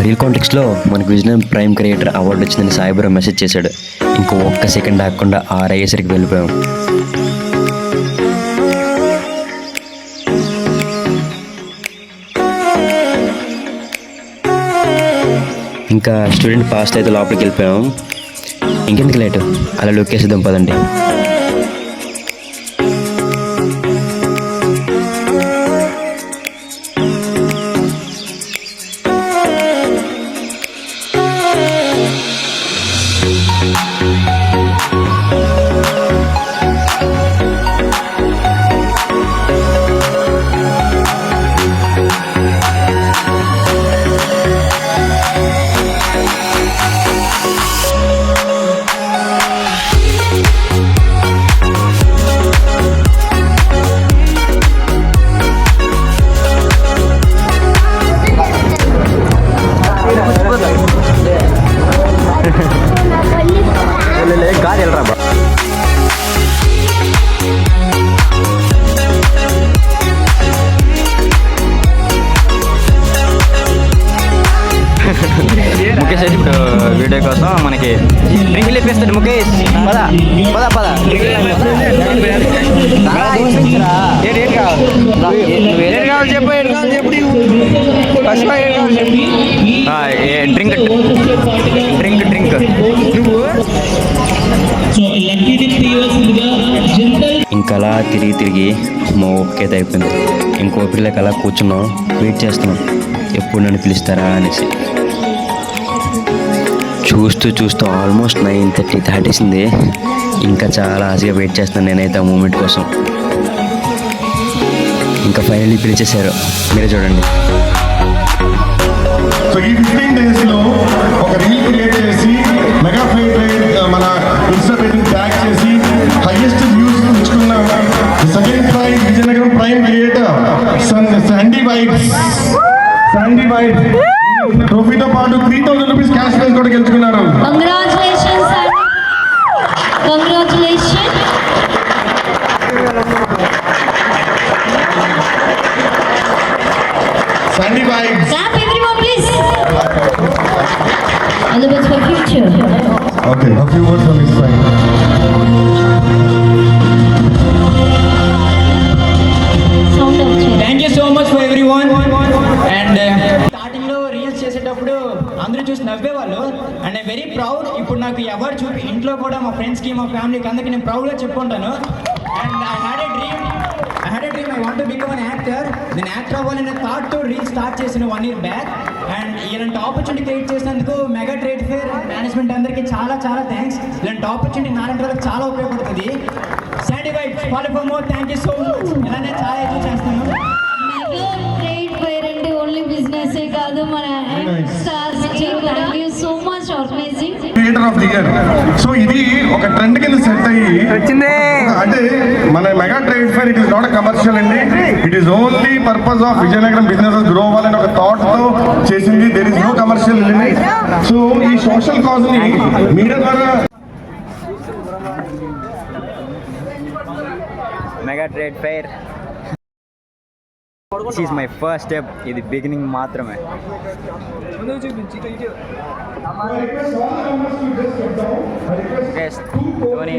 Reel కాంటెక్స్లో మనకు vision prime creator award వచ్చిందని సాయిబురం message చేశాడు. ఇంకో ఒక్క సెకండ్ ఆగకుండా అయ్యేసరికి వెళ్ళిపోయాం. ఇంకా స్టూడెంట్ పాస్ట్ అయితే లోపలికి వెళ్ళిపోయాం. ఇంకెందుకు లేటు, అలా లుక్ వేసేద్దాం పదండి. ముఖేష్ అయితే ఇప్పుడు వీడియో కోసం మనకి డ్రింక్ లేపేస్తాడు. ముఖేష్ పద పద పద. డ్రింక్ డ్రింక్ డ్రింక్ ఇంకా అలా తిరిగి మా ఓపికైతే అయిపోయింది. ఇంకో ఓపికలకి అలా కూర్చున్నాం, వెయిట్ చేస్తున్నాం ఎప్పుడు నన్ను పిలుస్తారా అనేసి. చూస్తూ ఆల్మోస్ట్ 9:30 దాటేసింది. ఇంకా చాలా ఆశగా వెయిట్ చేస్తున్నాను నేనైతే ఆ మూమెంట్ కోసం. ఇంకా ఫైనల్లీ పిలిచేశారు, మీరే చూడండి. సో ఈ 15 డేస్లో ఒక రీల్ క్రియేట్ చేసి మెగా ఫ్లైట్ మన ఇన్స్టా పేజ్ని ట్యాగ్ చేసి హైయెస్ట్ వ్యూస్ ఉంచుకున్న second prize Vizianagaram prime creator Sandy Vibes ట్రోఫీతో పాటు 3,000 రూపీస్ క్యాష్ ప్రైజ్ కూడా గెలుచుకున్నారు. Congratulations. Sandy Vibes. Clap everyone please. All the best for future. Okay, a few words from his side. Sound of chair. Thank you so much for everyone. And starting లో reels చేసేటప్పుడు అందరూ చూసి నవ్వేవాళ్ళు. And I very proud. ఇప్పుడు నాకు ఎవరు చూపి ఇంట్లో కూడా మా ఫ్రెండ్స్కి మా ఫ్యామిలీకి అందరికీ నేను ప్రౌడ్గా చెప్పుకుంటాను. And I had a dream I want to become an actor. నేను యాక్టర్ అవ్వాలనే థాట్తో రీల్ స్టార్ట్ చేసిన 1 year బ్యాక్. అండ్ ఇలాంటి ఆపర్చునిటీ క్రియేట్ చేసినందుకు మెగా ట్రేడ్ ఫేర్ మేనేజ్మెంట్ అందరికీ చాలా థ్యాంక్స్. ఇలాంటి ఆపర్చునిటీ నాలాంటి వాళ్ళకి చాలా ఉపయోగపడుతుంది. Sandy vibes follow for more. Thank you so much. ఇలా నేను చాలా ఎక్కువ చేస్తాను. మెగా ట్రేడ్ ఫెయిర్ అంటే ఓన్లీ బిజినెస్ కాదు, మన స్టార్స్ కి thank you so much organising. Creator of the year. So ఇది ఒక ట్రెండ్ కింద సెట్ అయ్యి వచ్చింది. అంటే మన mega trade fair it is not commercial అండి. It is only purpose of Vizianagaram business grow అవ్వాలని ఒక థాట్ తో చేసింది. There is no commercial element. So ఈ సోషల్ కాజ్ ని మీడియా ద్వారా mega trade fair this is my first step. ఇది beginning మాత్రమే. ధోని